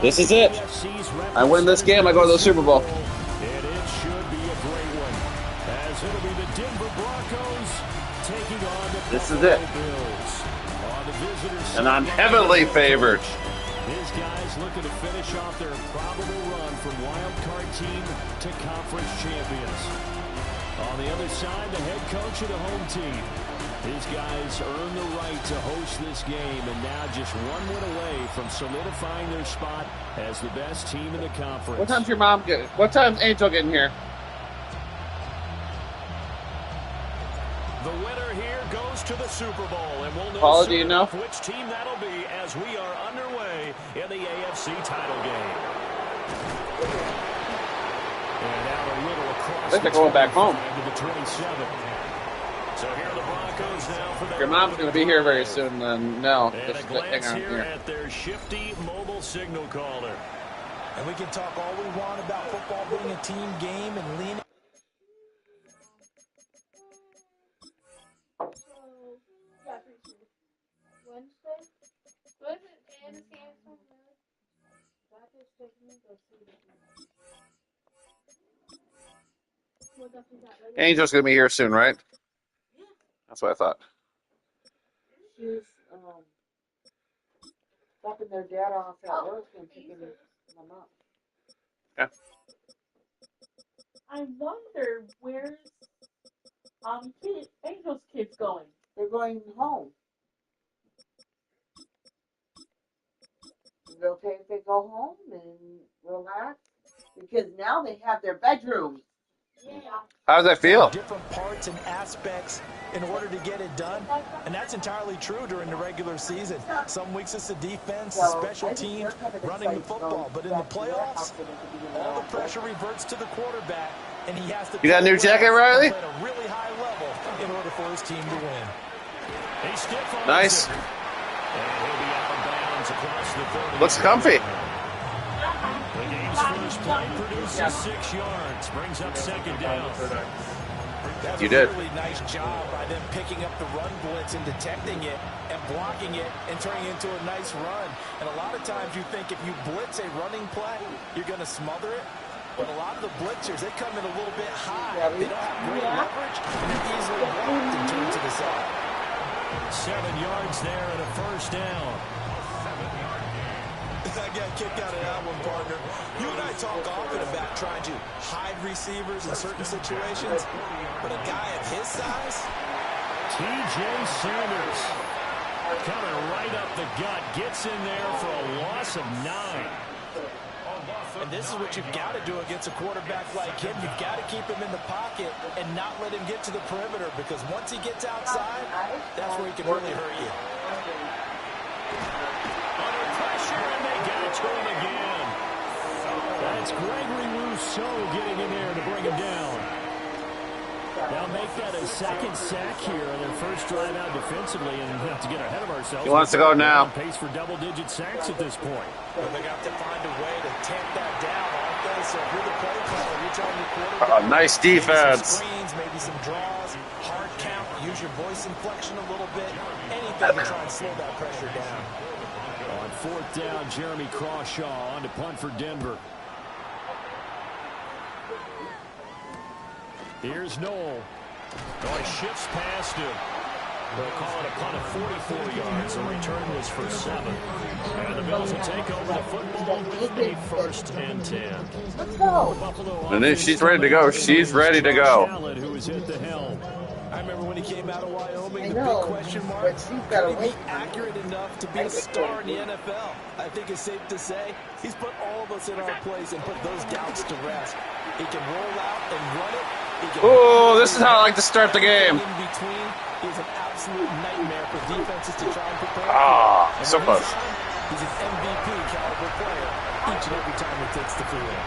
This is it. I win this game, I go to the Super Bowl. And it should be a great one, as it'll be the Denver Broncos taking on the This is it. Bills. On the visitors' And I'm heavily favored. These guys looking to finish off their probable run from wild card team to conference champions. On the other side, the head coach of the home team. These guys earned the right to host this game, and now just one win away from solidifying their spot as the best team in the conference. What time's your mom getting? What time's Angel getting here? The winner here goes to the Super Bowl, and we'll know Paula, do you know which team that'll be as we are underway in the AFC title game. And out a little across. I think they're going back home. To the 27. So here are the Broncos now for their Your mom's going to be here very soon, then no. and Just a glance hang on here here. at their shifty mobile signal caller. And we can talk all we want about football being a team game and leaning. Angel's going to be here soon, right? That's what I thought. She's dropping their dad off at work and picking them up. Yeah. I wonder where's Angel's kids going? They're going home. Is it okay if they go home and relax? Because now they have their bedrooms. Yeah. How does that feel? Different parts and aspects in order to get it done. And that's entirely true during the regular season. Some weeks it's the defense, the special teams, running the football. But in the playoffs, all the pressure reverts to the quarterback, and he has to You got a new jacket, Riley? play at a really high level in order for his team to win. He stiff arms Nice. it. And he'll be out of bounds across the 30. Looks comfy. The game's first play produces 6 yards, brings up second down. That's You a did. really nice job by them picking up the run blitz and detecting it and blocking it and turning it into a nice run. And a lot of times you think if you blitz a running play, you're going to smother it. But a lot of the blitzers, they come in a little bit high. They don't have great leverage, and they're easily blocked and turned to the side. 7 yards there and a first down. I got kicked out of that one, partner. You and I talk often about trying to hide receivers in certain situations, but a guy of his size? T.J. Sanders coming right up the gut, gets in there for a loss of 9. And this is what you've got to do against a quarterback like him. You've got to keep him in the pocket and not let him get to the perimeter, because once he gets outside, that's where he can really hurt you. Under pressure, and they got it to him again. That's Gregory Rousseau getting in there to bring him down. They'll make that a second sack here on their first drive out defensively, and we have to get ahead of ourselves. He wants to go now. On pace for double-digit sacks at this point. Well, they got to find a way to tamp that down, aren't they? So if you're the play caller, you're telling your quarterback. Nice maybe defense. some screens, maybe some draws, hard count, use your voice inflection a little bit, anything to try and slow that pressure down. On fourth down, Jeremy Crawshaw on to punt for Denver. Here's Noel. Oh, he shifts past him. They'll call it a punt of 44 yards. The return was for 7. And the Bills will take over the football with a 1st and 10. Let's go. Buffalo And then she's ready to go. She's ready to go. Allen, who is at the helm. I remember when he came out of Wyoming, I the know, big question mark, but she's got to could he wait. be accurate enough to be a star in the NFL? I think it's safe to say he's put all of us in our place and put those doubts to rest. He can roll out and run it. Oh, this is how I like to start the game. In between is an absolute nightmare for defenses to try and prepare. Ah, And so when close. he's on, he's an MVP caliber player each and every time he takes the field.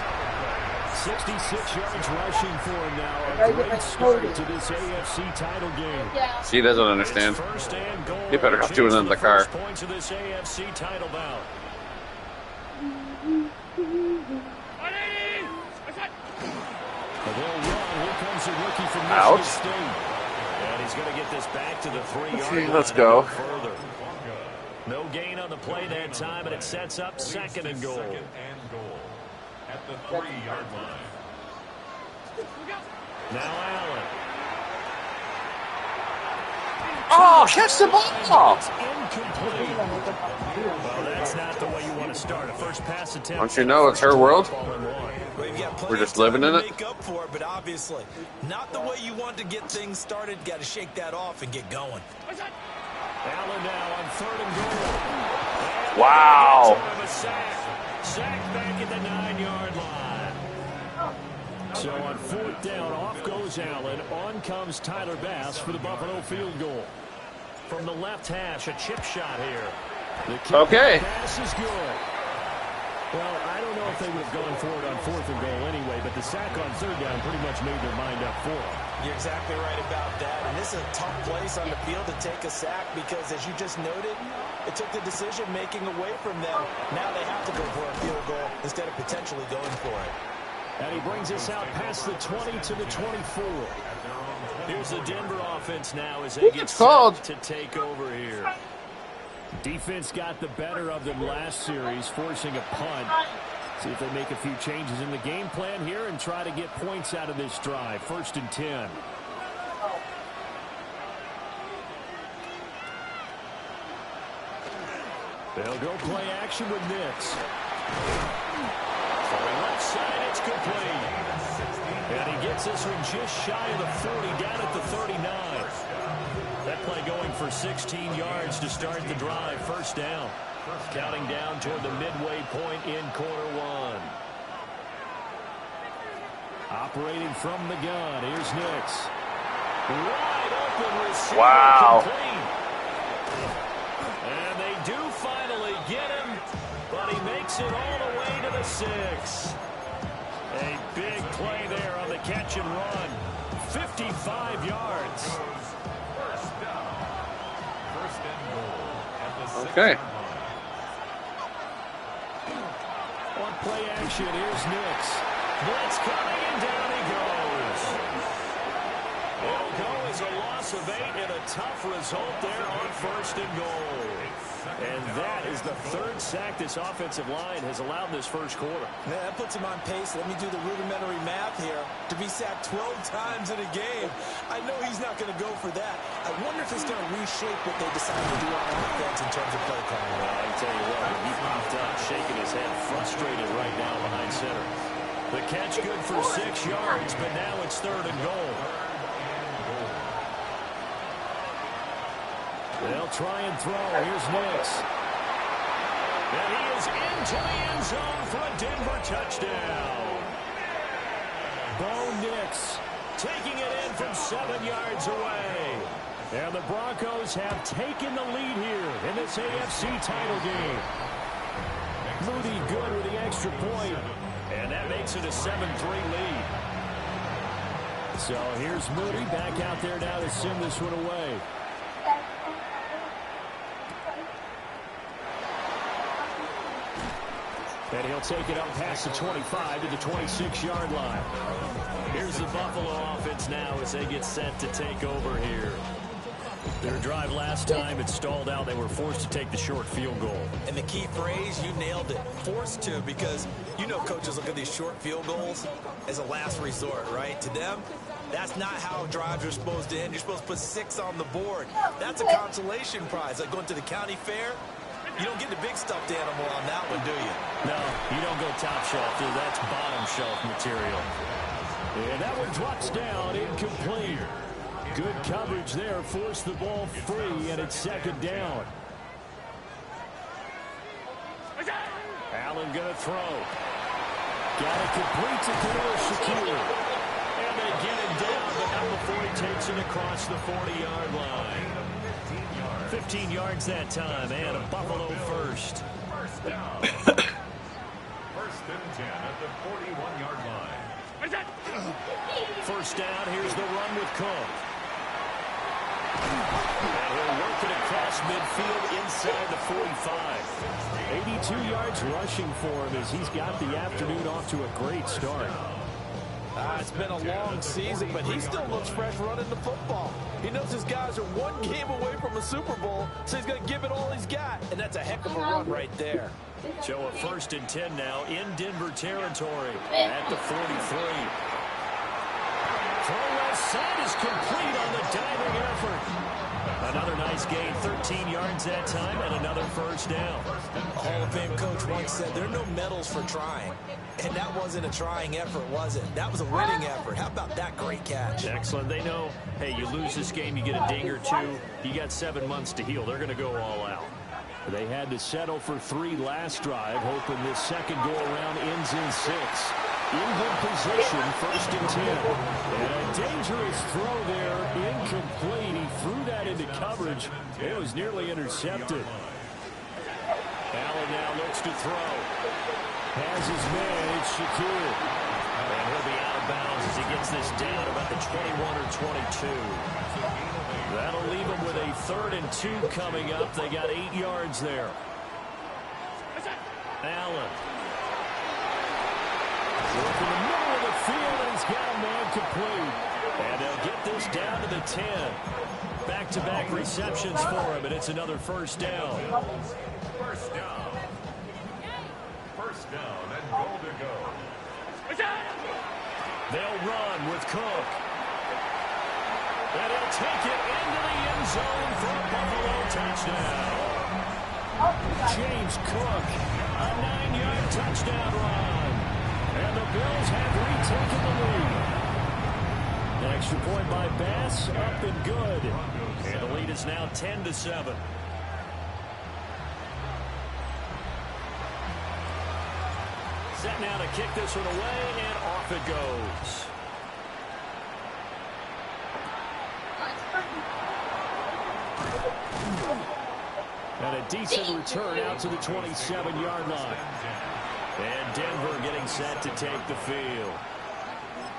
66 yards rushing for him now. A great start to this AFC title game. She doesn't understand. It's first and goal. You better not do it in the car. First points of this AFC title bout. They'll run. Here comes the rookie from Out. Michigan State. And he's going to get this back to the 3-yard line. Let's go. Further. the play that time, and it sets up second and goal. At the 3-yard line. Now Allen. Oh, catch the ball! It's incomplete. Well, that's not the way you want to start. A first pass attempt. Don't you know it's her world? Well, you've got We're just plenty of living time in to it. Make up for it, but obviously not the way you want to get things started. Got to shake that off and get going. Allen now on 3rd and goal. Wow. And sack back at the 9-yard line. So on 4th down, off goes Allen. On comes Tyler Bass for the Buffalo field goal. From the left hash, a chip shot here. The kick Okay. pass is good. Well, I don't know if they would have gone for it on 4th and goal anyway, but the sack on 3rd down pretty much made their mind up for it. You're exactly right about that. And this is a tough place on the field to take a sack because, as you just noted, it took the decision-making away from them. Now they have to go for a field goal instead of potentially going for it. And he brings us out past the 20 to the 24. Here's the Denver offense now as they get set to take over here. Defense got the better of them last series, forcing a punt. See if they make a few changes in the game plan here and try to get points out of this drive. 1st and 10. They'll go play action with Nix. For the left side, it's complete. And he gets this one just shy of the 40, down at the 39. That play going for 16 yards to start the drive. 1st down. Counting down toward the midway point in quarter 1. Operating from the gun, here's Nix. Wide open receiver. Wow. Complete. And they do finally get him, but he makes it all the way to the 6. A big play there on the catch and run. 55 yards. Okay. On play action, here's Nix. Blitz coming, and down he goes. It'll go as a loss of 8 and a tough result there on 1st and goal. And that is the 3rd sack this offensive line has allowed this first quarter. Man, that puts him on pace. Let me do the rudimentary math here. To be sacked 12 times in a game, I know he's not going to go for that. I wonder if it's going to reshape what they decide to do on offense in terms of play calling. Well, I can tell you what, he popped up, shaking his head, frustrated right now behind center. The catch good for 6 yards, but now it's 3rd and goal. They'll try and throw. Here's Nix. And he is into the end zone for a Denver touchdown. Bo Nix taking it in from 7 yards away. And the Broncos have taken the lead here in this AFC title game. Moody good with the extra point. And that makes it a 7-3 lead. So here's Moody back out there now to send this one away. And he'll take it up past the 25 to the 26-yard line. Here's the Buffalo offense now as they get set to take over here. Their drive last time, it stalled out. They were forced to take the short field goal. And the key phrase, you nailed it, forced to, because you know coaches look at these short field goals as a last resort, right? To them, that's not how drives are supposed to end. You're supposed to put 6 on the board. That's a consolation prize, like going to the county fair. You don't get the big stuffed animal on that one, do you? No, you don't go top shelf, dude. That's bottom shelf material. And that one drops down, incomplete. Good coverage there, forced the ball free, and it's 2nd down. Allen gonna throw. Got it complete to Khalil Shakir. And they get him down, but not before he takes it across the 40-yard line. 15 yards that time, and a Buffalo first. First down. 1st and 10 at the 41-yard line. 1st down, here's the run with Cook. And he'll work it across midfield inside the 45. 82 yards rushing for him as he's got the afternoon off to a great start. It's been a long season, but he still looks fresh running the football. He knows his guys are one game away from a Super Bowl, so he's going to give it all he's got. And that's a heck of a run right there. So a 1st and 10 now in Denver territory at the 43. Throw left side is complete on the diving effort. Another nice gain, 13 yards that time, and another 1st down. A Hall of Fame coach once said there are no medals for trying. And that wasn't a trying effort, was it? That was a winning effort. How about that great catch? Excellent. They know, hey, you lose this game, you get a ding or two, you got 7 months to heal. They're going to go all out. They had to settle for 3 last drive, hoping this second go-around ends in 6. In good position, 1st and 10. And a dangerous throw there, incomplete. He threw that into coverage. It was nearly intercepted. Allen now looks to throw. Has his man, it's Shakir. And he'll be out of bounds as he gets this down about the 21 or 22. That'll leave him with a 3rd and 2 coming up. They got 8 yards there. Allen. Work in the middle of the field, and he's got a man complete. And they'll get this down to the 10. Back-to-back receptions for him, and it's another 1st down. 1st down. 1st down and goal to go. They'll run with Cook. And he'll take it into the end zone for a Buffalo touchdown. James Cook, a 9-yard touchdown run. And the Bills have retaken the lead. An extra point by Bass, up and good. And the lead is now 10-7. Set now to kick this one away, and off it goes. And a decent return out to the 27-yard line. And Denver getting set to take the field.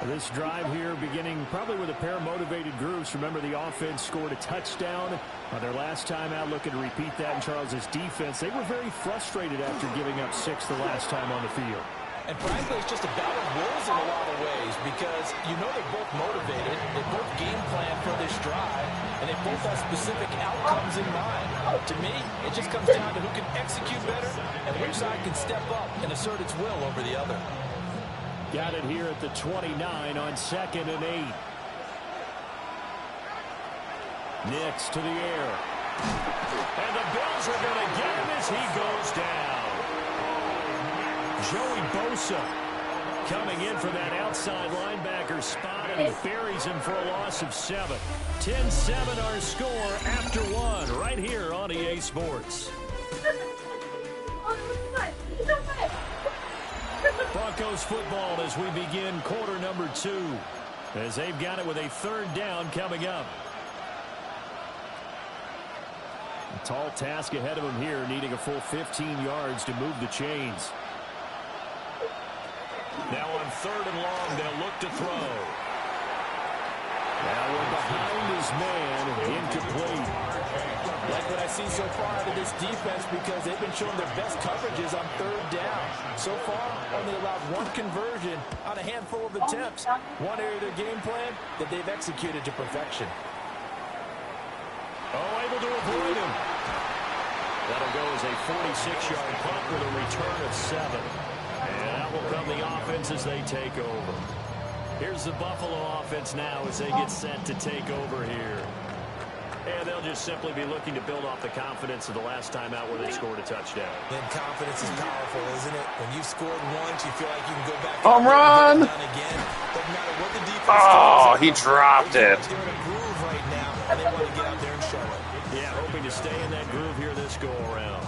This drive here beginning probably with a pair of motivated groups. Remember, the offense scored a touchdown on their last time out, looking to repeat that in Charles' defense. They were very frustrated after giving up 6 the last time on the field. And frankly, it's just a battle of wills in a lot of ways because you know they're both motivated, they both game plan for this drive, and they both have specific outcomes in mind. To me, it just comes down to who can execute better and which side can step up and assert its will over the other. Got it here at the 29 on 2nd and 8. Nix to the air. And the Bills are going to get him as he goes down. Joey Bosa coming in from that outside linebacker spot, and he buries him for a loss of 7. 10-7 our score after 1 right here on EA Sports. Broncos football as we begin quarter number 2, as they've got it with a 3rd down coming up. A tall task ahead of them here, needing a full 15 yards to move the chains. Now on 3rd and long, they'll look to throw. Now we're behind his man, incomplete. Like what I see so far out of this defense because they've been showing their best coverages on 3rd down. So far, only allowed 1 conversion on a handful of attempts. One area of their game plan that they've executed to perfection. Oh, able to avoid him. That'll go as a 46-yard punt with a return of 7. And out will come the offense as they take over. Here's the Buffalo offense now as they get set to take over here. And they'll just simply be looking to build off the confidence of the last time out where they scored a touchdown. Then confidence is powerful, isn't it? When you've scored once, you feel like you can go back Home run! Again. Doesn't matter what the defense Oh, does. he dropped it. They're in a groove right now, and they want to get out there and show it. Yeah, hoping to stay in that groove here this go-around.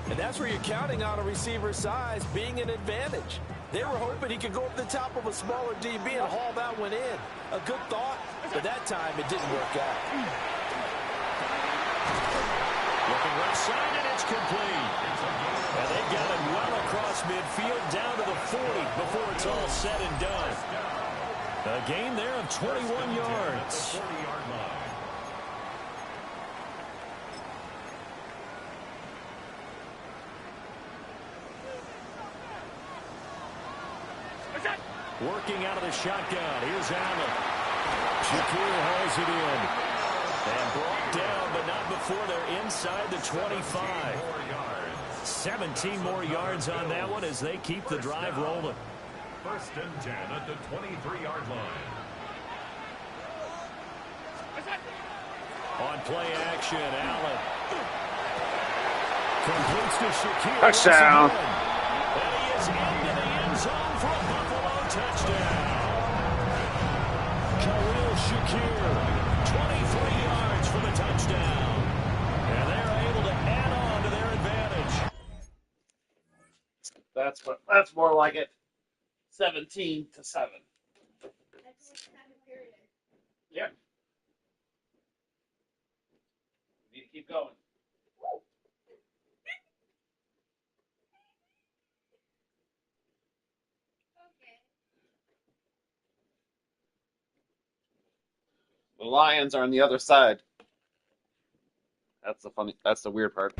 And that's where you're counting on a receiver's size being an advantage. They were hoping he could go up the top of a smaller DB and haul that one in. A good thought, but that time it didn't work out. Looking right side, and it's complete. And they got it well across midfield down to the 40 before it's all said and done. A gain there of 21 yards. 40-yard line. Working out of the shotgun. Here's Allen. Shakir hauls it in. And brought down, but not before they're inside the 25. 17 more yards on that one as they keep the drive rolling. First and 10 at the 23-yard line. On play action, Allen. Completes to Shakir. Touchdown. And he is into the end zone for a Buffalo touchdown. Khalil Shakir, 23 yards for the touchdown. And they're able to add on to their advantage. That's more like it. 17-7. Yep. We need to keep going. The Lions are on the other side. That's the weird part.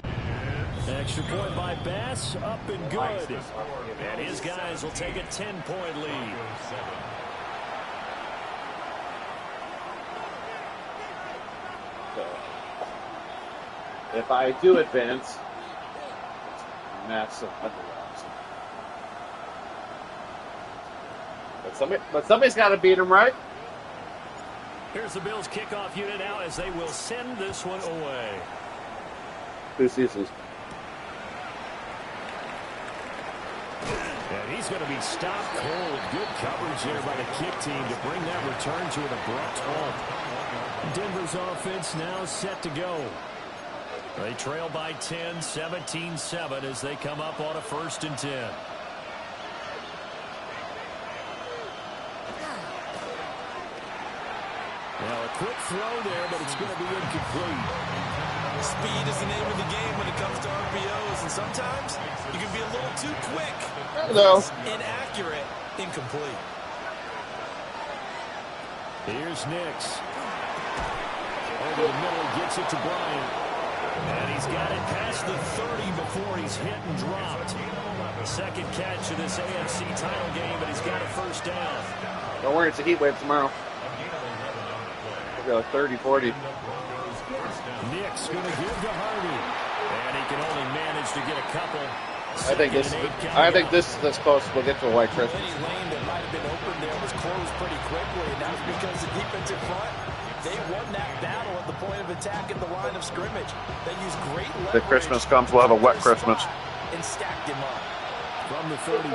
Extra point by Bass, up and good. And his guys will take a 10-point lead. So, if I do advance, it's massive underdogs. But somebody's got to beat him, right? Here's the Bills kickoff unit now as they will send this one away. 2 seasons. And he's going to be stopped cold. Good coverage there by the kick team to bring that return to an abrupt halt. Denver's offense now set to go. They trail by 10, 17-7 as they come up on a 1st and 10. Now a quick throw there, but it's going to be incomplete. Speed is the name of the game when it comes to RPOs, and sometimes you can be a little too quick. Hello. Inaccurate, incomplete. Here's Nix. Over the middle, gets it to Bryant. And he's got it past the 30 before he's hit and dropped. Second catch of this AFC title game, but he's got a 1st down. Don't worry, it's a heat wave tomorrow. We'll go 30-40. Nick's going to give to Harvey. And he can only manage to get a couple. I think this is as close as we'll get to a white Christmas. Any lane that might have been open there was closed pretty quickly, and that was because the defensive front, they won that battle at the point of attack at the line of scrimmage. They used great leverage. The Christmas comes, we'll have a wet Christmas. And stacked him up. From the 35,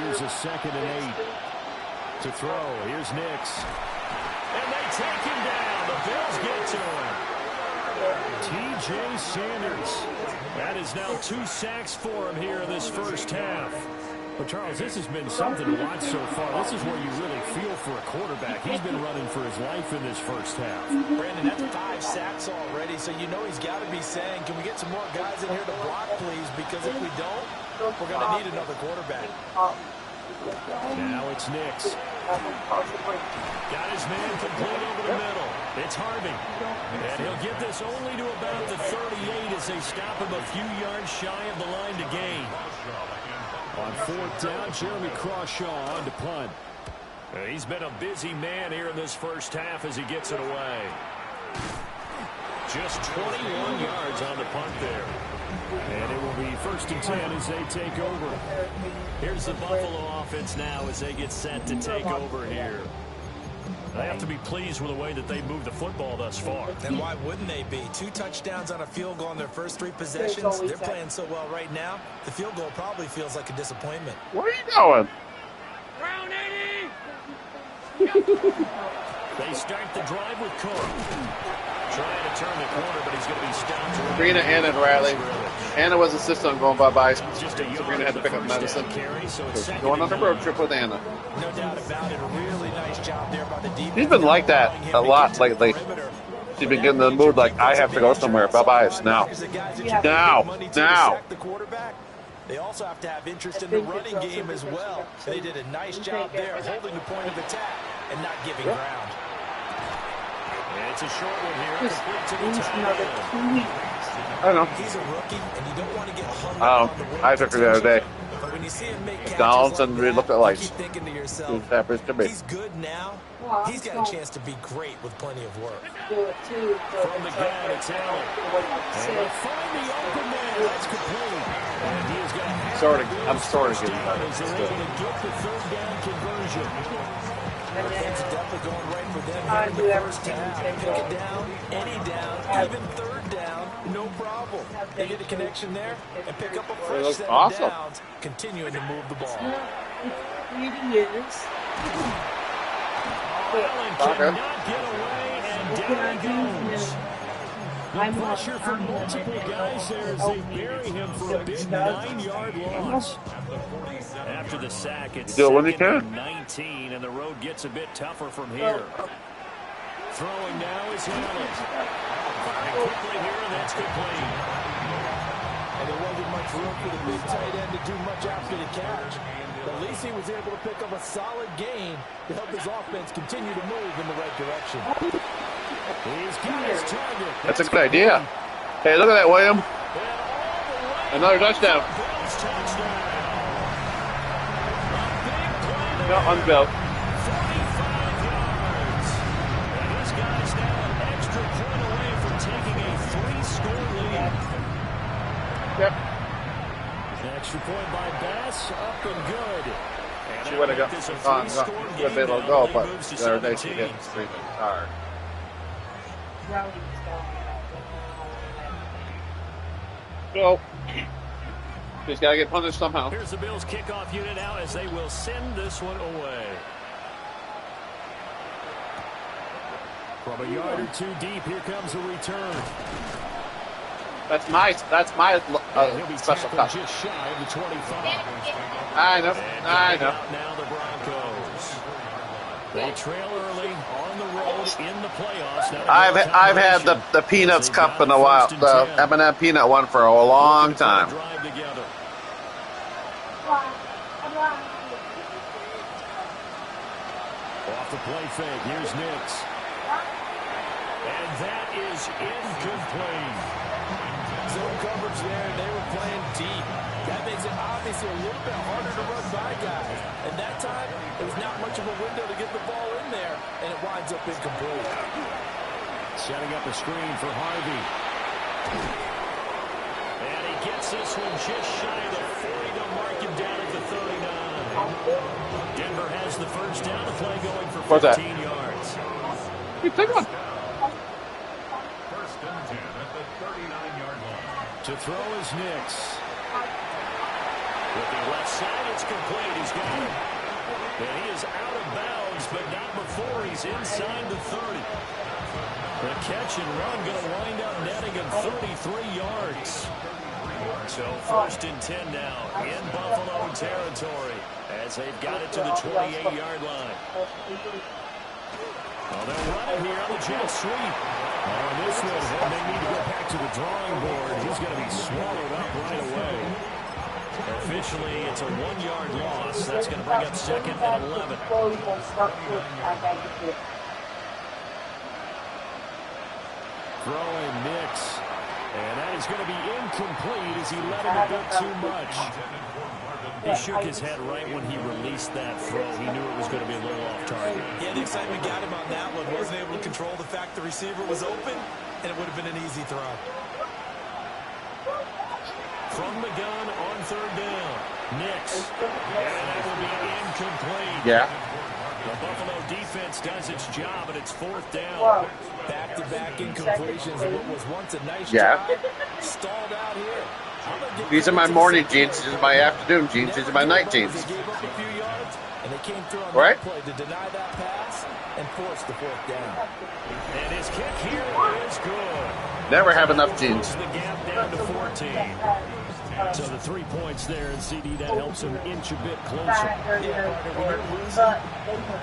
here's a 2nd and 8. To throw, here's Nix. And they take him down. The Bills get to him. T.J. Sanders. That is now 2 sacks for him here in this 1st half. But, Charles, this has been something to watch so far. This is where you really feel for a quarterback. He's been running for his life in this 1st half. Brandon, that's 5 sacks already, so you know he's got to be saying, can we get some more guys in here to block, please? Because if we don't, we're going to need another quarterback. Now it's Nix. Got his man complete over the middle. It's Harvey. And he'll get this only to about the 38 as they stop him a few yards shy of the line to gain. On 4th down, Jeremy Crawshaw on to punt. He's been a busy man here in this 1st half as he gets it away. Just 21 yards on the punt there. And it will be 1st and 10 as they take over. Here's the Buffalo offense now as they get set to take over here. They have to be pleased with the way that they moved the football thus far. And why wouldn't they be? 2 touchdowns on a field goal in their first 3 possessions. They're playing so well right now, the field goal probably feels like a disappointment. Where are you going? Round 80! They start the drive with Cook. Trying to turn the corner, but he's going to be stopped. Sabrina, Anna, and Riley. Anna was insistent on going bye-bye. Sabrina had to pick up medicine. So she's going on a road trip with Anna. No doubt about it. A really nice job there by the defense. She's been like that a lot lately. She's been getting in the mood like, I have to go somewhere. Bye-bye. It's now. Now. They also have to have interest in the running game as well. They did a nice job there holding the point of attack and not giving ground. It's a short one here. Complete to the tight end. I don't know. He's a rookie, and you don't want to get hung up on the I took her the other day. But when you see him make Downs catches and like we that, look at you lights. keep thinking to Two yourself, happens to be. he's good now. Well, He's got a chance to be great with plenty of work. do it too. So From the gun, it's Allen. And they'll find the open man. That's complete. And he is going to have Sorta- the I'm sorta first getting down better. as they're able to get the third down conversion. And Things are then definitely going right for them I here in do the first everything half. the same Pick it way. down, any down, even third down, no problem. They get a connection there and pick up a fresh looks set awesome. of downs, continuing to move the ball. it is. Allen cannot get away, and down he goes. The pressure from multiple guys there as they bury him for a big 9-yard loss. After the sack, it's Do it when you second can. and 19, and the road gets a bit tougher from here. Throwing now is Allen. Firing quickly here, and that's complete. And there wasn't much room for the big tight end to do much after the catch. But at least he was able to pick up a solid gain to help his offense continue to move in the right direction. He's got his target. That's a good idea. Hey, look at that, William. Another touchdown. Bills touchdown. No, unbuilt. 45 yards. And this guy's now an extra point away from taking a 3-score lead. Yep. Extra point by Bass, up and good. And She that'll would have make got this a gone. She 3-score would have game been able to now. go, Lead but moves to the other day she 17. hit the street hard. So, she's got to get punished somehow. Here's the Bills kickoff unit out as they will send this one away. From a yard or two deep, here comes a return. That's my And he'll be special tackled cut. just shy of the 25. I know. And I getting know. out now the Broncos. They trail early on the road in the playoffs. Now I've had the Peanuts Cup in a while, the M&M Peanut one for a long time. Drive together. Off the play fake. Here's Nix. And that is incomplete. Zone coverage there, and they were playing deep. That makes it obviously a little bit harder to run by guys. And that time, there was not much of a window to get the ball in there, and it winds up incomplete. Setting up a screen for Harvey. And he gets this one just shy of the 40 to mark him down at the 39. Denver has the first down to play going for 15 What's that? yards. Hey, take one. First and 10 at the 39-yard line. To throw is Nix. With the left side, it's complete. He's got it. And he is out of bounds, but not before he's inside the 30. The catch and run going to wind up netting him 33 yards. So first and 10 now in Buffalo territory as they've got it to the 28-yard line. Well, they'll run it here on the jet sweep. On this one, and they need to go back to the drawing board. He's going to be swallowed up right away. Officially, it's a 1-yard loss. That's going to bring up second and 11. Throwing Nix. And that is going to be incomplete as he let him a bit too much. He shook his head right when he released that throw. He knew it was going to be a little off target. Yeah, the excitement got him on that one. Wasn't able to control the fact the receiver was open, and it would have been an easy throw. From the gun on third down. Nix. And that will be incomplete. Yeah. The Buffalo defense does its job, and it's fourth down. Back-to-back incompletions of what was once a nice Yeah. job. Stalled out here. I'm gonna give These are my credit to morning the jeans. These are my afternoon jeans. These are my night jeans. They gave up a few yards, and they came through on Right? that play to deny that pass and force the fourth down. And his kick here is good. Never have enough jeans. Closes the gap down to 14. So the 3 points there, and CD, that helps him inch a bit closer. Yeah, partner, when you're losing,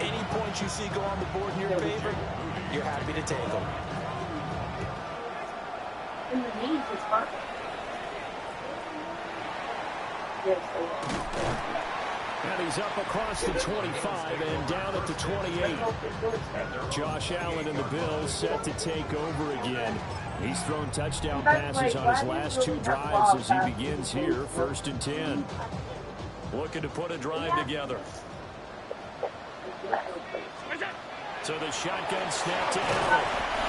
any points you see go on the board in your favor, you're happy to take them. In the knees is fine. And he's up across the 25 and down at the 28. Josh Allen and the Bills set to take over again. He's thrown touchdown passes on his last 2 drives as he begins here, first and 10. looking to put a drive together. So the shotgun snap to Allen.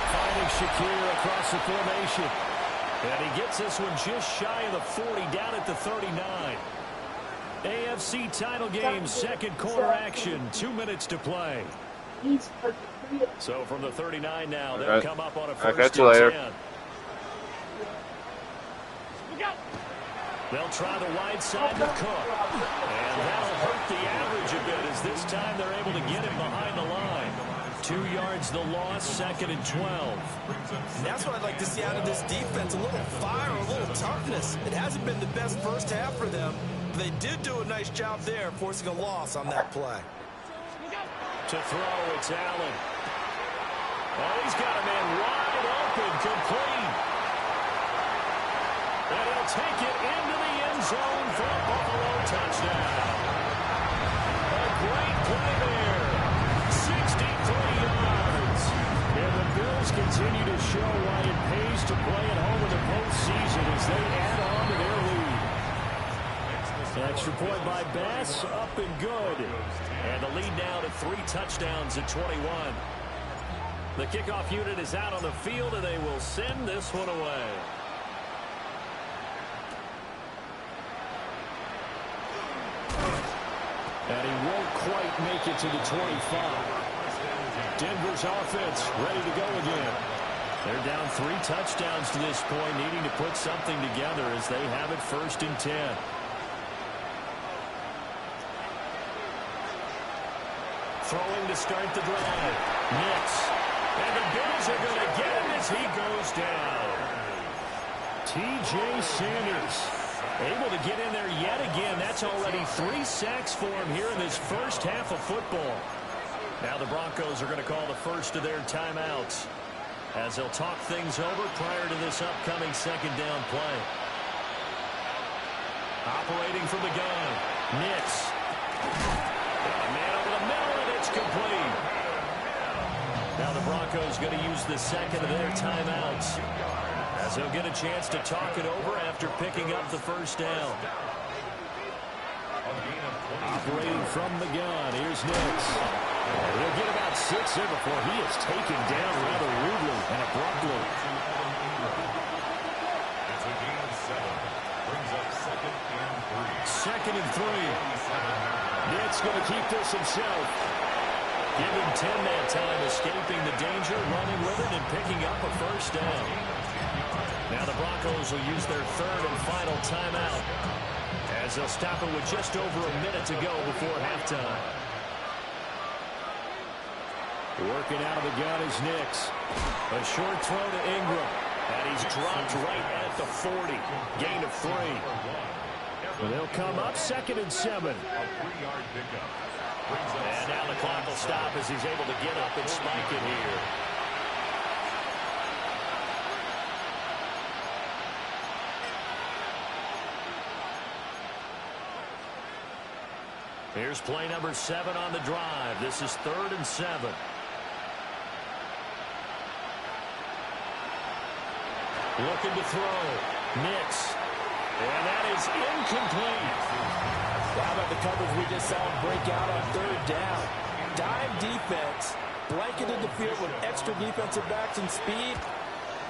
Finding Shakir across the formation. And he gets this one just shy of the 40, down at the 39. AFC title game, second quarter action. 2 minutes to play. So from the 39 now, they'll come up on a first and 10. They'll try the wide side to Cook. And that'll hurt the average a bit as this time they're able to get him behind the line. 2 yards the loss, second and 12. And that's what I'd like to see out of this defense, a little fire, a little toughness. It hasn't been the best first half for them, but they did do a nice job there, forcing a loss on that play. To throw, it's Allen. Oh, he's got a man wide open, complete. And he'll take it into the end zone for a Buffalo touchdown. A great play there. 63 yards. And the Bills continue to show why it pays to play at home in the postseason as they add on to their lead. Extra point by Bass, up and good. And the lead now to 3 touchdowns at 21. The kickoff unit is out on the field, and they will send this one away. And he won't quite make it to the 25. Denver's offense ready to go again. They're down 3 touchdowns to this point, needing to put something together as they have it first and 10. Throwing to start the drive. Nix. And the Bills are going to get him as he goes down. T.J. Sanders able to get in there yet again. That's already 3 sacks for him here in this first half of football. Now the Broncos are going to call the first of their timeouts as they'll talk things over prior to this upcoming second down play. Operating from the gun. Nix. A man over the middle, and it's complete. Now the Broncos going to use the second of their timeouts as they'll get a chance to talk it over after picking up the first down. Operating from the gun, here's Nix. He'll get about 6 there before he is taken down rather rudely and abruptly. Second and 3. Nix going to keep this himself. Give him 10 that time, escaping the danger, running with it, and picking up a first down. Now the Broncos will use their third and final timeout as they'll stop it with just over a minute to go before halftime. Working out of the gun is Nix. A short throw to Ingram. And he's dropped right at the 40. Gain of 3. And they'll come up second and 7. And now the clock will stop as he's able to get up and spike it here. Here's play number 7 on the drive. This is 3rd and 7. Looking to throw. Nix. And that is incomplete. How about the coverage we just saw him break out on 3rd down? Dime defense, blanketed the field with extra defensive backs and speed,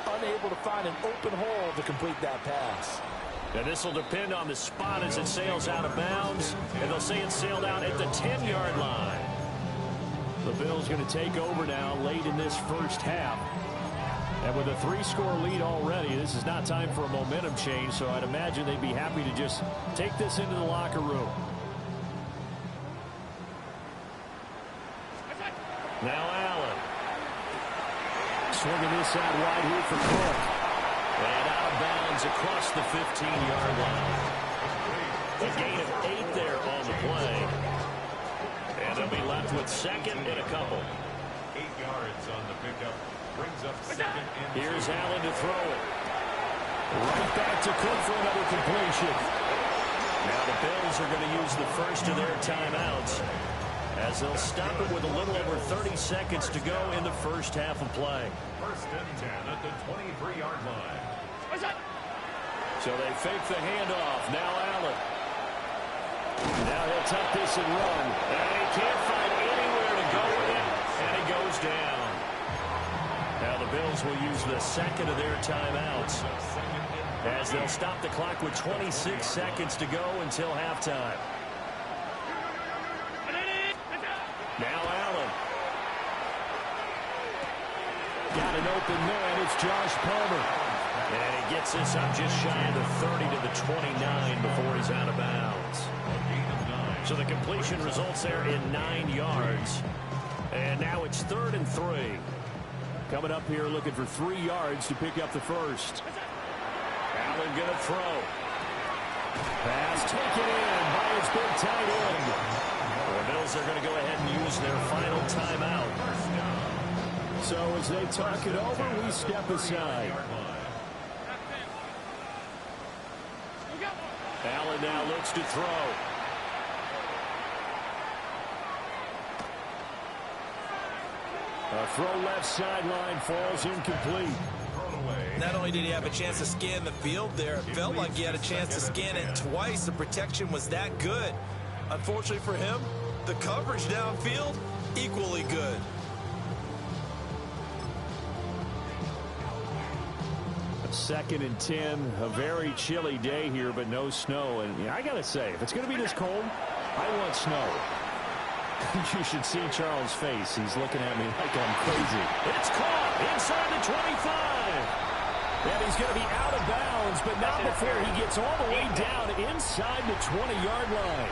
unable to find an open hole to complete that pass. And this will depend on the spot as it sails out of bounds, and they'll say it sailed out at the 10-yard line. The Bills going to take over now late in this first half. And with a 3-score lead already, this is not time for a momentum change, so I'd imagine they'd be happy to just take this into the locker room. Now Allen. Swinging this out wide here for Cook. And out of bounds across the 15-yard line. A gain of 8 there on the play. And they'll be left with second and a couple. 8 yards on the pickup. Brings up second and 2. Here's Allen to throw it. Right back to Cook for another completion. Now the Bills are going to use the first of their timeouts as they'll stop it with a little over 30 seconds to go in the first half of play. 1st and 10 at the 23-yard line. So they fake the handoff. Now Allen. Now he'll tuck this and run. And he can't find anywhere to go with it. And he goes down. Now the Bills will use the second of their timeouts, as they'll stop the clock with 26 seconds to go until halftime. Now Allen. Got an open man. It's Josh Palmer. And he gets this up just shy of the 30 to the 29 before he's out of bounds. So the completion results there in 9 yards. And now it's 3rd and 3. Coming up here looking for 3 yards to pick up the first. Allen going to throw. Pass taken in by his big tight end. The Bills are going to go ahead and use their final timeout. So as they talk it over, we step aside. Allen now looks to throw. A throw left sideline, falls incomplete. Not only did he have a chance to scan the field there, it felt like he had a chance to scan it twice. The protection was that good. Unfortunately for him, the coverage downfield, equally good. Second and 10, a very chilly day here, but no snow. And yeah, I got to say, if it's going to be this cold, I want snow. You should see Charles' face. He's looking at me like I'm crazy. It's caught inside the 25. And he's going to be out of bounds, but not before he gets all the way down inside the 20-yard line.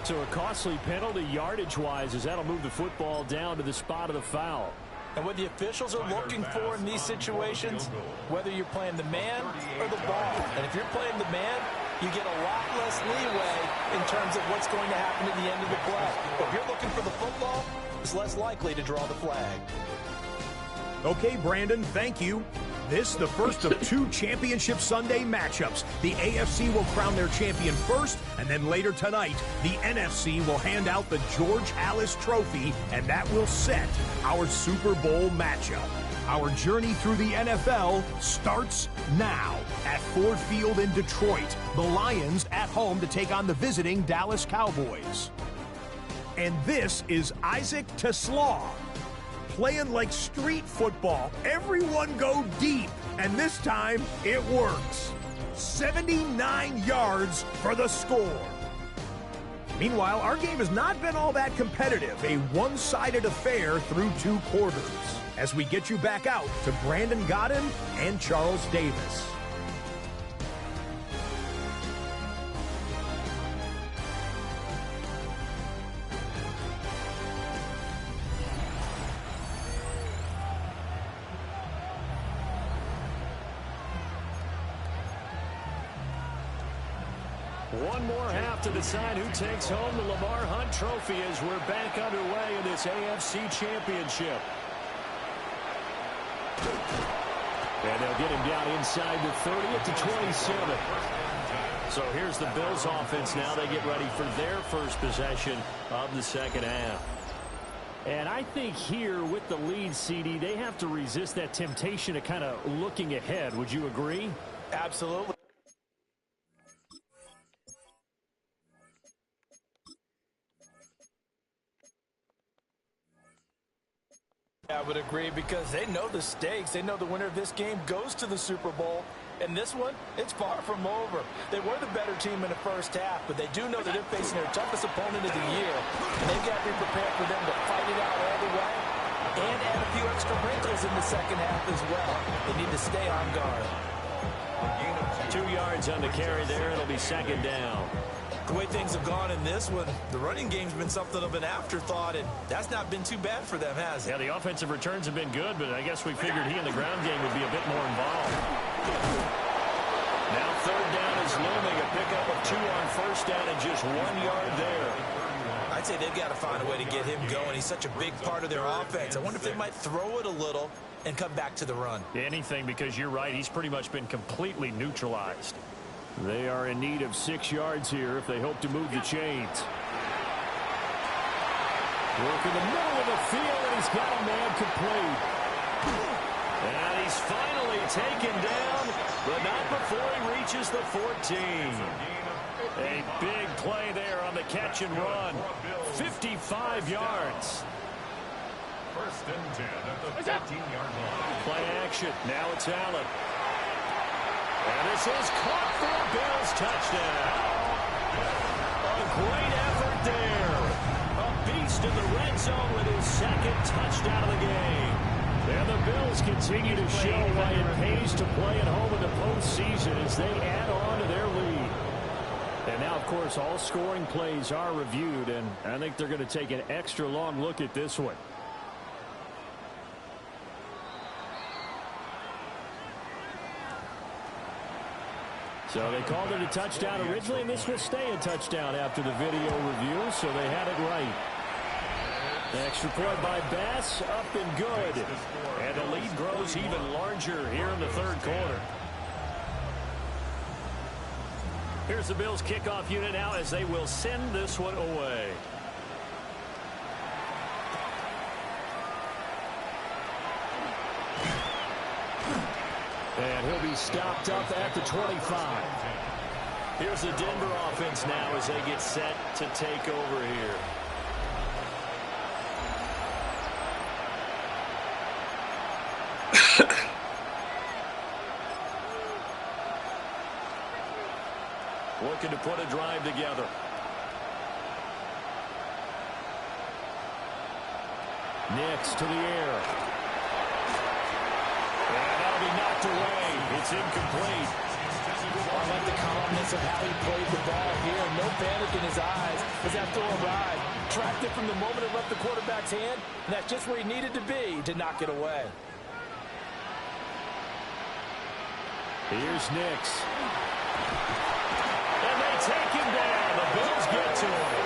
So a costly penalty yardage-wise, as that'll move the football down to the spot of the foul. And what the officials are looking for in these situations, whether you're playing the man or the ball. And if you're playing the man, you get a lot less leeway in terms of what's going to happen at the end of the play. But if you're looking for the football, it's less likely to draw the flag. Okay, Brandon, thank you. This, the first of 2 Championship Sunday matchups. The AFC will crown their champion first, and then later tonight, the NFC will hand out the George Halas Trophy, and that will set our Super Bowl matchup. Our journey through the NFL starts now at Ford Field in Detroit. The Lions at home to take on the visiting Dallas Cowboys. And this is Isaac TeSlaa. Playing like street football. Everyone go deep, and this time it works. 79 yards for the score. Meanwhile, our game has not been all that competitive, a one-sided affair through 2 quarters. As we get you back out to Brandon Godden and Charles Davis. One more half to decide who takes home the Lamar Hunt Trophy as we're back underway in this AFC Championship. And they'll get him down inside the 30 at the 27. So here's the Bills offense now. They get ready for their first possession of the second half. And I think here with the lead, CD, they have to resist that temptation of kind of looking ahead. Would you agree? Absolutely. I would agree, because they know the stakes. They know the winner of this game goes to the Super Bowl. And this one, it's far from over. They were the better team in the first half, but they do know that they're facing their toughest opponent of the year. And they've got to be prepared for them to fight it out all the way and add a few extra wrinkles in the second half as well. They need to stay on guard. 2 yards on the carry there. It'll be second down. The way things have gone in this one, the running game's been something of an afterthought, and that's not been too bad for them, has it? Yeah, the offensive returns have been good, but I guess we figured he in the ground game would be a bit more involved. Now third down is looming. A pickup of 2 on first down and just 1 yard there. I'd say they've got to find a way to get him going. He's such a big part of their offense. I wonder if they might throw it a little and come back to the run. Anything, because you're right. He's pretty much been completely neutralized. They are in need of 6 yards here if they hope to move the chains. Work in the middle of the field, and he's got a man complete. And he's finally taken down, but not before he reaches the 14. A big play there on the catch and run. 55 yards. First and 10 at the 15-yard line. Play action. Now it's Allen. And this is caught for a Bills touchdown. A great effort there. A beast in the red zone with his second touchdown of the game. And the Bills continue to show why it pays to play at home in the postseason as they add on to their lead. And now, of course, all scoring plays are reviewed, and I think they're going to take an extra long look at this one. So they called it a touchdown originally, and this will stay a touchdown after the video review, so they had it right. Extra point by Bass, up and good. And the lead grows even larger here in the third quarter. Here's the Bills kickoff unit now as they will send this one away. And he'll be stopped up at the 25. Here's the Denver offense now as they get set to take over here. Looking to put a drive together. Nix to the air. And that'll be knocked away. It's incomplete. I like the calmness of how he played the ball here. No panic in his eyes as that throw arrived. Tracked it from the moment it left the quarterback's hand, and that's just where he needed to be to knock it away. Here's Nix. And they take him down. The Bills get to him.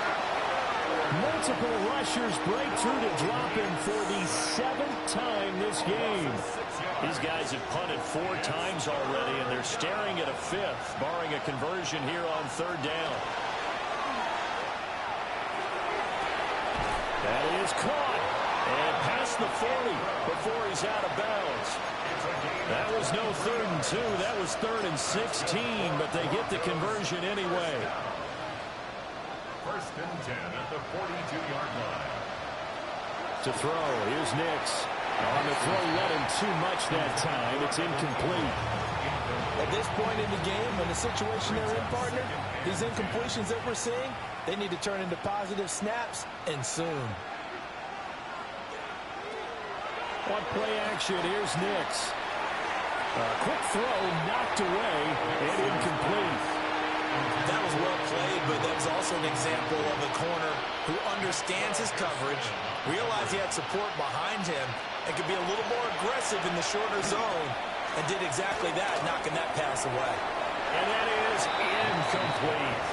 Multiple rushers break through to drop him for the 7th time this game. These guys have punted 4 times already, and they're staring at a 5th, barring a conversion here on 3rd down. That is caught. And past the 40 before he's out of bounds. That was no 3rd and 2. That was 3rd and 16, but they get the conversion anyway. First and 10 at the 42-yard line. To throw, here's Nix. On the throw, led him too much that time. It's incomplete. At this point in the game, when the situation they're in, partner, these incompletions that we're seeing, they need to turn into positive snaps, and soon. On play action, here's Nix. A quick throw, knocked away, and incomplete. That was well played, but that was also an example of a corner who understands his coverage, realized he had support behind him, and could be a little more aggressive in the shorter zone, and did exactly that, knocking that pass away. And that is incomplete.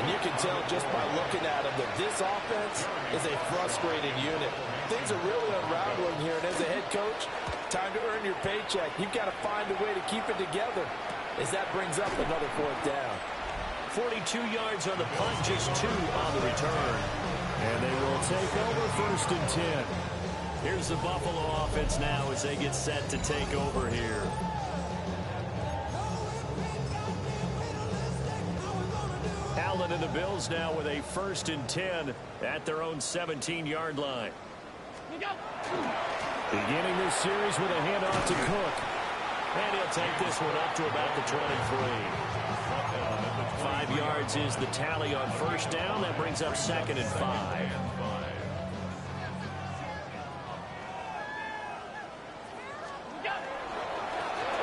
And you can tell just by looking at him that this offense is a frustrated unit. Things are really unraveling here, and as a head coach, time to earn your paycheck. You've got to find a way to keep it together as that brings up another 4th down. 42 yards on the punt, just 2 on the return. And they will take over 1st and 10. Here's the Buffalo offense now as they get set to take over here. Allen and the Bills now with a 1st and 10 at their own 17-yard line. Beginning this series with a handoff to Cook. And he'll take this one up to about the 23. 5 yards is the tally on 1st down. That brings up 2nd and 5.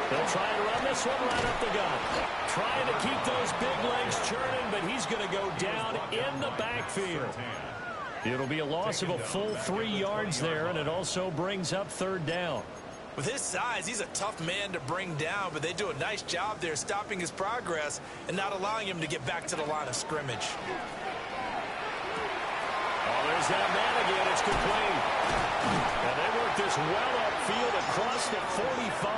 They'll try to run this one right up the gut. Trying to keep those big legs churning, but he's going to go down in the backfield. It'll be a loss of a full 3 yards there, and it also brings up 3rd down. With his size, he's a tough man to bring down, but they do a nice job there stopping his progress and not allowing him to get back to the line of scrimmage. Oh, there's that man again. It's complete. And they work this well upfield across the 45.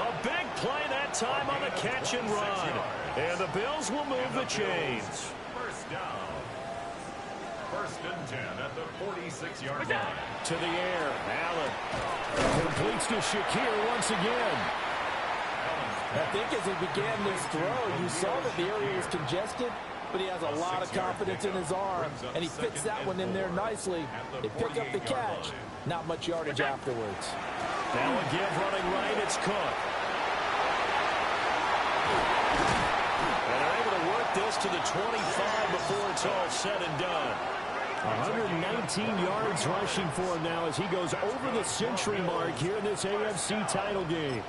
A big play that time on the catch and run. And the Bills will move the chains. First down. 1st and 10 at the 46-yard line. To the air, Allen completes to Shakir once again. I think as he began this throw, you saw that the area was congested, but he has a lot of confidence in his arm, and he fits that one in there nicely. They pick up the catch. Not much yardage afterwards. Now a give running right, it's Cook. And they're able to work this to the 25 before it's all said and done. 119 yards rushing for him now as he goes over the century mark here in this AFC title game.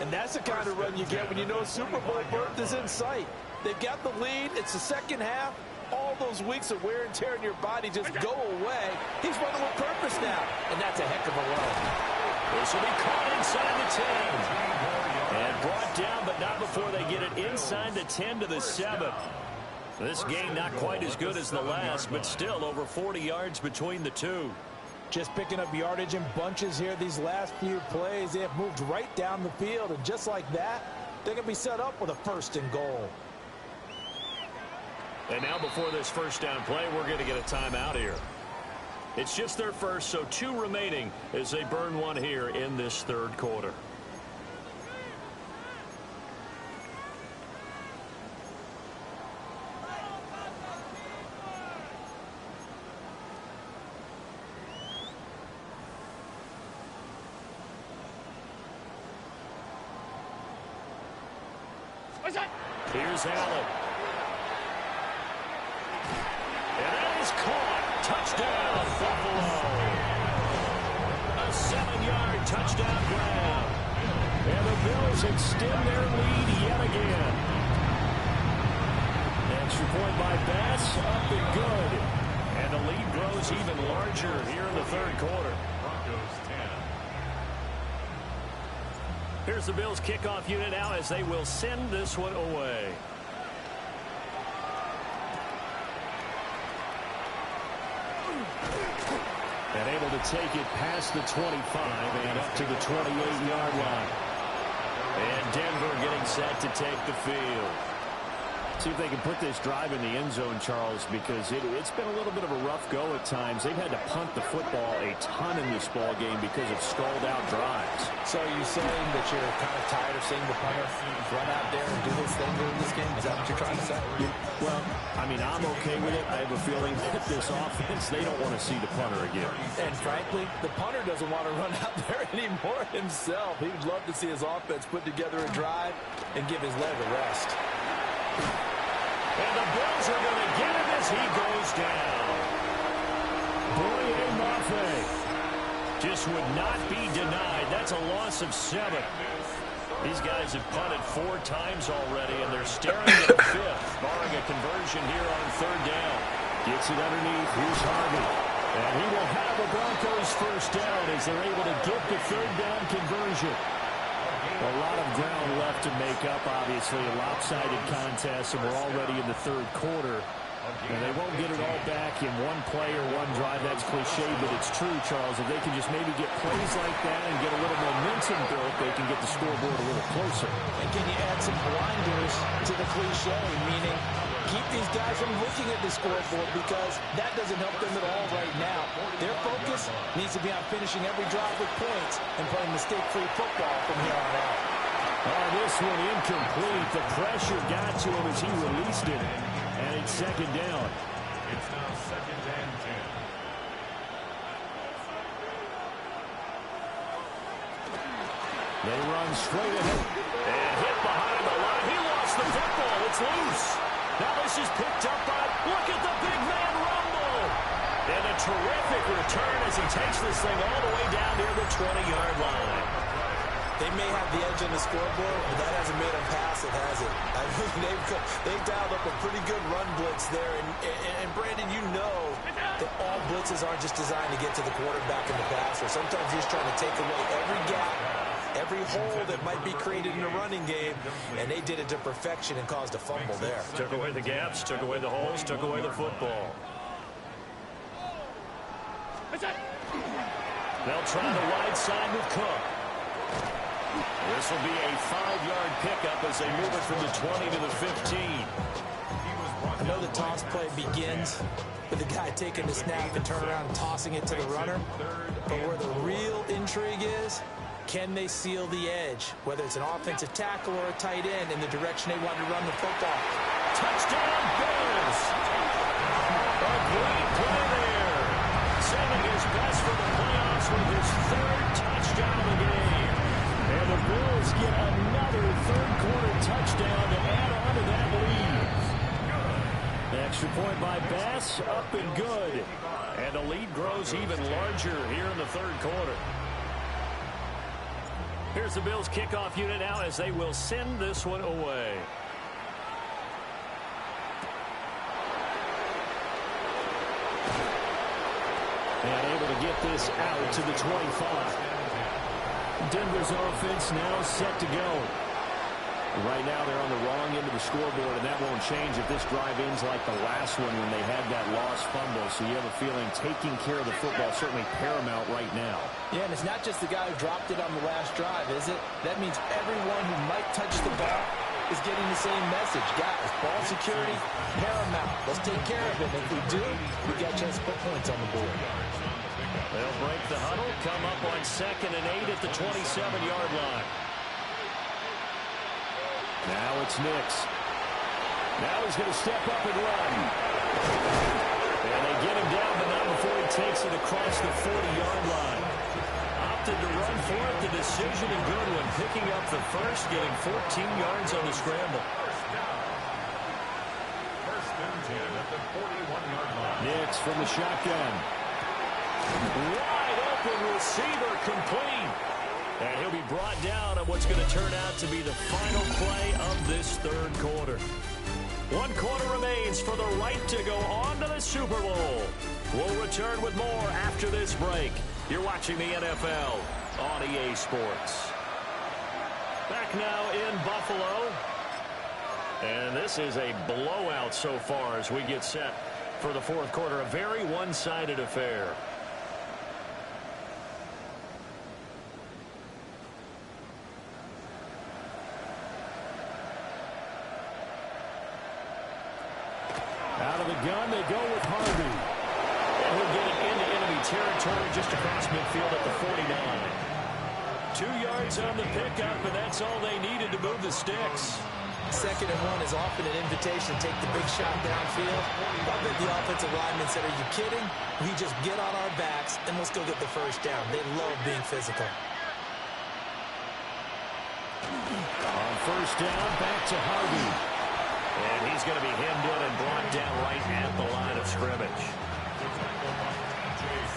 And that's the kind of run you get when you know Super Bowl berth is in sight. They've got the lead. It's the second half. All those weeks of wear and tear in your body just go away. He's running with purpose now, and that's a heck of a run. This will be caught inside the 10. And brought down, but not before they get it inside the 10 to the 7. This game not quite as good as the last, but still over 40 yards between the two. Just picking up yardage in bunches here these last few plays. They have moved right down the field, and just like that, they're going to be set up with a 1st and goal. And now before this first down play, we're going to get a timeout here. It's just their first, so 2 remaining as they burn one here in this 3rd quarter. Here's Allen. And that is caught. Touchdown, Buffalo. A 7-yard touchdown grab. And the Bills extend their lead yet again. Extra point by Bass, up and good. And the lead grows even larger here in the 3rd quarter. Broncos 10. Here's the Bills kickoff unit now as they will send this one away. And able to take it past the 25 and up to the 28-yard line. And Denver getting set to take the field. See if they can put this drive in the end zone, Charles, because it's been a little bit of a rough go at times. They've had to punt the football a ton in this ball game because of stalled-out drives. So are you saying that you're kind of tired of seeing the punter run out there and do this thing during this game? Is that what you're trying to say? Well, I mean, I'm okay with it. I have a feeling that this offense, they don't want to see the punter again. And frankly, the punter doesn't want to run out there anymore himself. He would love to see his offense put together a drive and give his leg a rest. And the Bills are going to get him as he goes down. Boye Mafe just would not be denied. That's a loss of 7. These guys have punted 4 times already, and they're staring at the 5th, barring a conversion here on 3rd down. Gets it underneath. Here's Harvey. And he will have the Broncos first down as they're able to get the 3rd down conversion. A lot of ground left to make up, obviously. A lopsided contest, and we're already in the 3rd quarter. And they won't get it all back in one play or one drive. That's cliche, but it's true, Charles. If they can just maybe get plays like that and get a little momentum built, they can get the scoreboard a little closer. And can you add some blinders to the cliche, meaning keep these guys from looking at the scoreboard, because that doesn't help them at all right now. Their focus needs to be on finishing every drive with points and playing mistake-free football from here on out. This one incomplete. The pressure got to him as he released it. And it's 2nd down. It's now 2nd and 10. They run straight ahead. And hit behind the line. He lost the football. It's loose. Now this is picked up by, look at the big man rumble. And a terrific return as he takes this thing all the way down near the 20-yard line. They may have the edge on the scoreboard, but that hasn't made them pass it, has it? I mean, they've dialed up a pretty good run blitz there. And Brandon, you know that all blitzes aren't just designed to get to the quarterback and the passer. Sometimes you're just trying to take away every gap, every hole that might be created in a running game, and they did it to perfection and caused a fumble there. Took away the gaps, took away the holes, took away the football. They'll try the wide side with Cook. This will be a 5-yard pickup as they move it from the 20 to the 15. I know the toss play begins with the guy taking the snap and turning around and tossing it to the runner. But where the real intrigue is, Can they seal the edge, whether it's an offensive tackle or a tight end, in the direction they want to run the football? Touchdown, Bills! A great play there. Sending his best for the playoffs with his third touchdown of the game. And the Bills get another third-quarter touchdown to add on to that lead. Extra point by Bass, up and good. And the lead grows even larger here in the third quarter. Here's the Bills kickoff unit now as they will send this one away. And able to get this out to the 25. Denver's offense now set to go. Right now they're on the wrong end of the scoreboard, and that won't change if this drive ends like the last one when they had that lost fumble. So you have a feeling taking care of the football is certainly paramount right now. Yeah, and it's not just the guy who dropped it on the last drive, is it? That means everyone who might touch the ball is getting the same message. Guys, ball security, paramount. Let's take care of it. If we do, we got a chance to put points on the board. They'll break the huddle, come up on 2nd and 8 at the 27-yard line. Now it's Nix. Now he's going to step up and run. And they get him down, but not before he takes it across the 40-yard line. Opted to run for it. The decision a good one. Picking up the first, getting 14 yards on the scramble. First and 10 at the 41-yard line. Nix from the shotgun. Wide open receiver, complete. And he'll be brought down on what's going to turn out to be the final play of this third quarter. 1 quarter remains for the right to go on to the Super Bowl. We'll return with more after this break. You're watching the NFL on EA Sports. Back now in Buffalo. And this is a blowout so far as we get set for the fourth quarter. A very one-sided affair. Out of the gun, they go with Harvey. And he'll get it into enemy territory just across midfield at the 49. 2 yards on the pickup, and that's all they needed to move the sticks. 2nd and 1 is often an invitation to take the big shot downfield. I bet the offensive lineman said, are you kidding? We just get on our backs, and let's go get the first down. They love being physical. On first down, back to Harvey. And he's going to be hemmed in and brought down right at the line of scrimmage.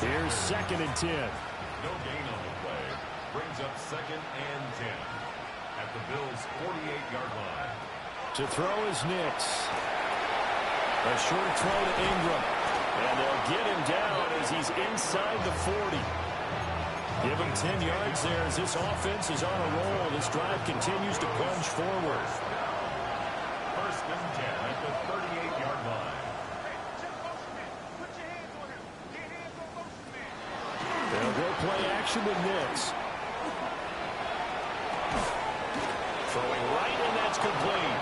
Here's 2nd and 10. No gain on the play. Brings up 2nd and 10 at the Bills' 48-yard line. To throw is Nix. A short throw to Ingram. And they'll get him down as he's inside the 40. Give him 10 yards there as this offense is on a roll. This drive continues to plunge forward. First and 10 at the 38-yard line. They'll go play action with Nix. Throwing right, and that's complete.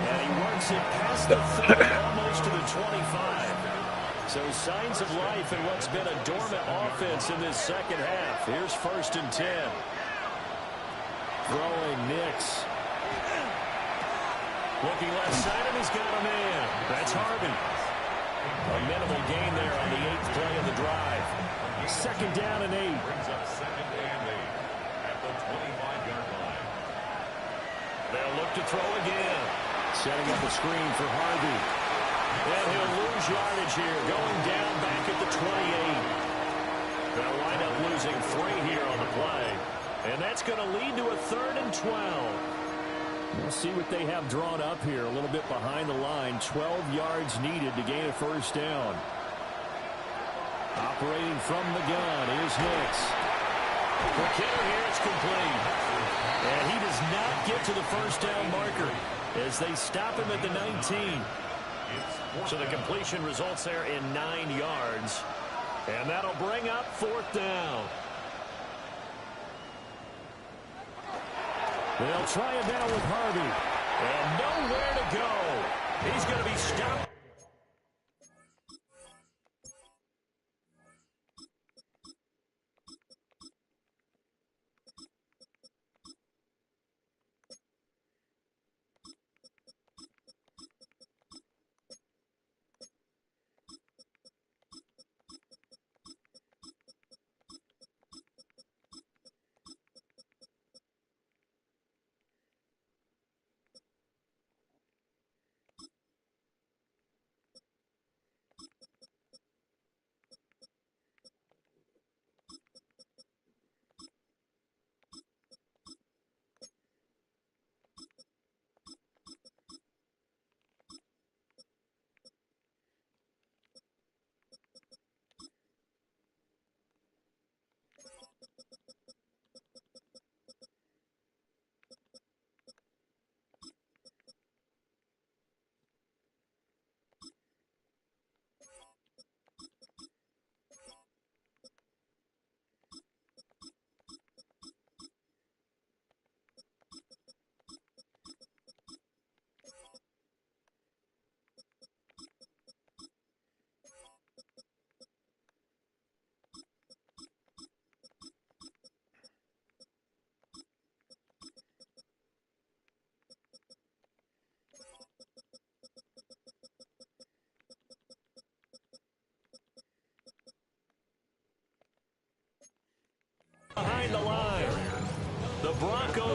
And he works it past the 30, almost to the 25. So signs of life in what's been a dormant offense in this second half. Here's 1st and 10. Throwing Nix. Looking left side, and he's got a man. That's Harvey. A minimal gain there on the 8th play of the drive. 2nd down and 8. Brings up 2nd and 8 at the 25-yard line. They'll look to throw again. Setting up a screen for Harvey. And he'll lose yardage here, going down back at the 28. They'll wind up losing 3 here on the play. And that's going to lead to a 3rd and 12. We'll see what they have drawn up here. A little bit behind the line. 12 yards needed to gain a first down. Operating from the gun is Nix. For Kittle here, it's complete. And he does not get to the first down marker as they stop him at the 19. So the completion results there in 9 yards. And that'll bring up 4th down. They'll try it down with Harvey. And nowhere to go. He's going to be stopped.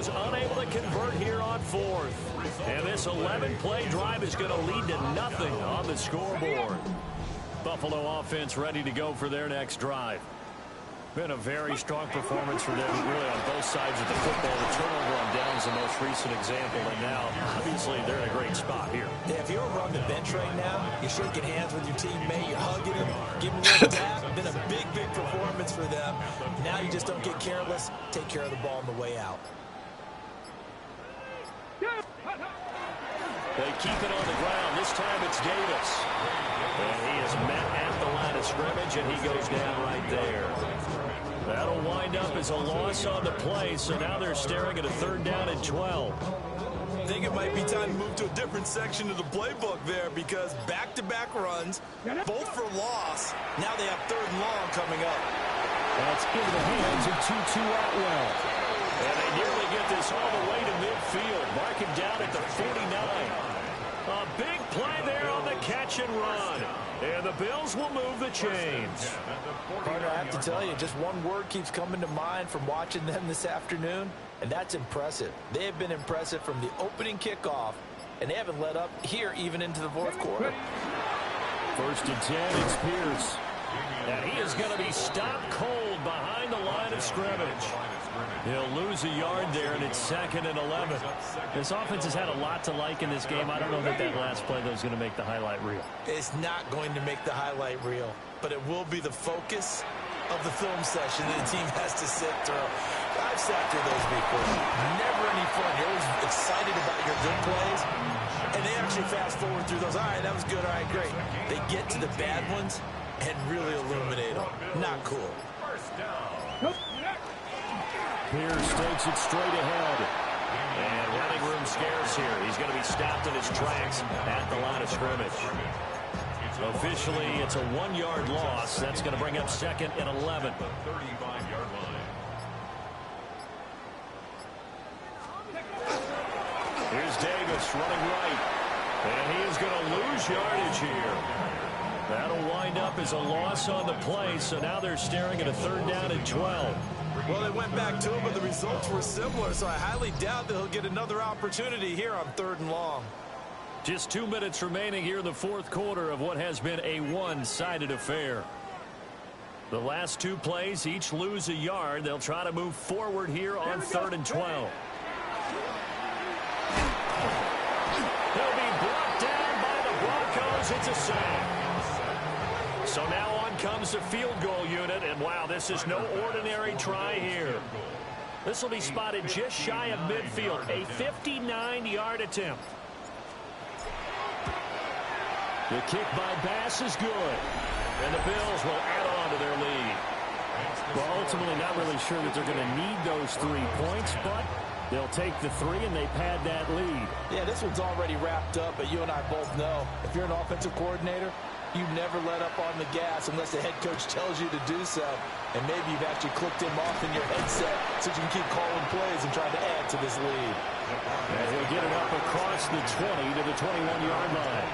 was unable to convert here on fourth. And this 11-play drive is going to lead to nothing on the scoreboard. Buffalo offense ready to go for their next drive. Been a very strong performance for them, really, on both sides of the football. The turnover on downs the most recent example, and now, obviously, they're in a great spot here. Yeah, if you're over on the bench right now, you're shaking hands with your teammate, you're hugging him, giving him a little tap. Been a big, big performance for them. Now you just don't get careless. Take care of the ball on the way out. They keep it on the ground. This time it's Davis. And he is met at the line of scrimmage, and he goes down right there. That'll wind up as a loss on the play, so now they're staring at a 3rd down and 12. I think it might be time to move to a different section of the playbook there, because back-to-back runs, both for loss. Now they have 3rd and long coming up. That's into the hands of Tutu Atwell. And they nearly get this all the way to midfield. Mark him down at the 49. A big play there on the catch and run. And the Bills will move the chains. Partner, I have to tell you, just one word keeps coming to mind from watching them this afternoon, and that's impressive. They have been impressive from the opening kickoff, and they haven't let up here even into the 4th quarter. 1st and 10, it's Pierce. And he is going to be stopped cold behind the line of scrimmage. He'll lose a yard there, and it's 2nd and 11. This offense has had a lot to like in this game. I don't know that last play, though, is going to make the highlight reel. It's not going to make the highlight reel, but it will be the focus of the film session that the team has to sit through. I've sat through those before. Never any fun. You're always excited about your good plays, and they actually fast forward through those. All right, that was good. All right, great. They get to the bad ones and really illuminate them. Not cool. Pierce takes it straight ahead. And running room scarce here. He's going to be stopped in his tracks at the line of scrimmage. Officially, it's a 1-yard loss. That's going to bring up 2nd and 11. Here's Davis running right. And he is going to lose yardage here. That'll wind up as a loss on the play, so now they're staring at a 3rd down and 12. Well, they went back to him, but the results were similar, so I highly doubt that he'll get another opportunity here on 3rd and long. Just 2 minutes remaining here in the 4th quarter of what has been a one-sided affair. The last 2 plays each lose a yard. They'll try to move forward here on 3rd and 12. They'll be brought down by the Broncos. It's a sack. So now on comes the field goal unit, and wow, this is no ordinary try here. This will be spotted just shy of midfield, a 59-yard attempt. The kick by Bass is good, and the Bills will add on to their lead. Well, ultimately not really sure that they're going to need those 3 points, but they'll take the 3 and they pad that lead. Yeah, this one's already wrapped up, but you and I both know if you're an offensive coordinator, you never let up on the gas unless the head coach tells you to do so. And maybe you've actually clicked him off in your headset so you can keep calling plays and trying to add to this lead. And he'll get it up across the 20 to the 21-yard line.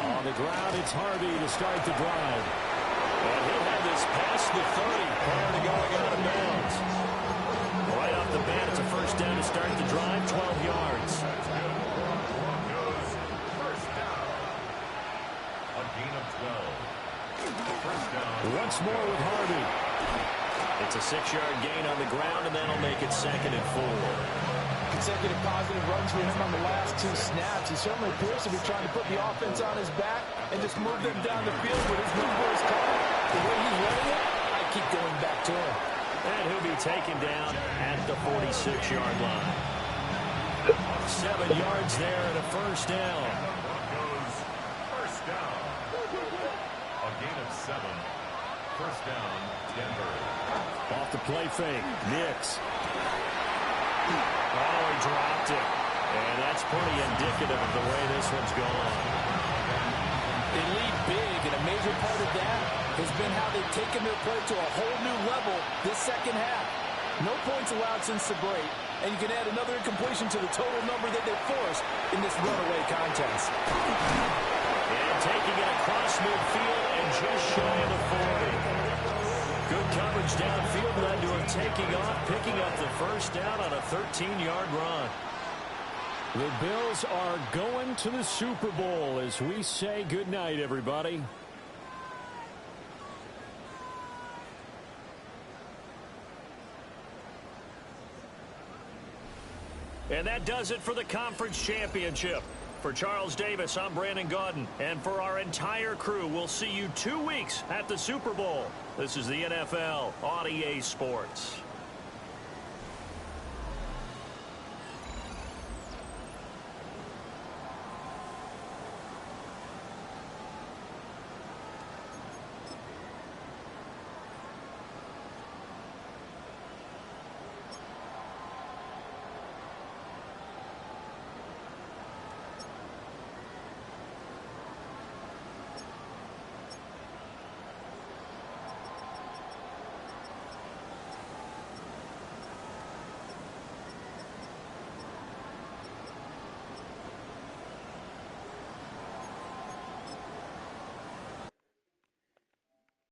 On the ground, it's Harvey to start the drive. And he'll have this past the 30 prior to going out of bounds. Right off the bat, it's a 1st down to start the drive, 12 yards. A gain of 12. First down. Once more with Harvey. It's a 6-yard gain on the ground, and that'll make it 2nd and 4. Consecutive positive runs for him on the last 2 snaps. He certainly appears to be trying to put the offense on his back and just move them down the field with his new boys coming. The way he's running it, I keep going back to him. And he'll be taken down at the 46-yard line. 7 yards there and a 1st down. Broncos, 1st down. A gain of 7. 1st down, Denver. Off the play fake, Nix. Oh, he dropped it. And that's pretty indicative of the way this one's gone. They lead big, and a major part of that has been how they've taken their play to a whole new level this 2nd half. No points allowed since the break, and you can add another incompletion to the total number that they forced in this runaway contest. And taking it across midfield and just shy of the 40. Good coverage downfield led to him taking off, picking up the first down on a 13-yard run. The Bills are going to the Super Bowl as we say goodnight, everybody. And that does it for the conference championship. For Charles Davis, I'm Brandon Gaudin. And for our entire crew, we'll see you 2 weeks at the Super Bowl. This is the NFL on EA Sports.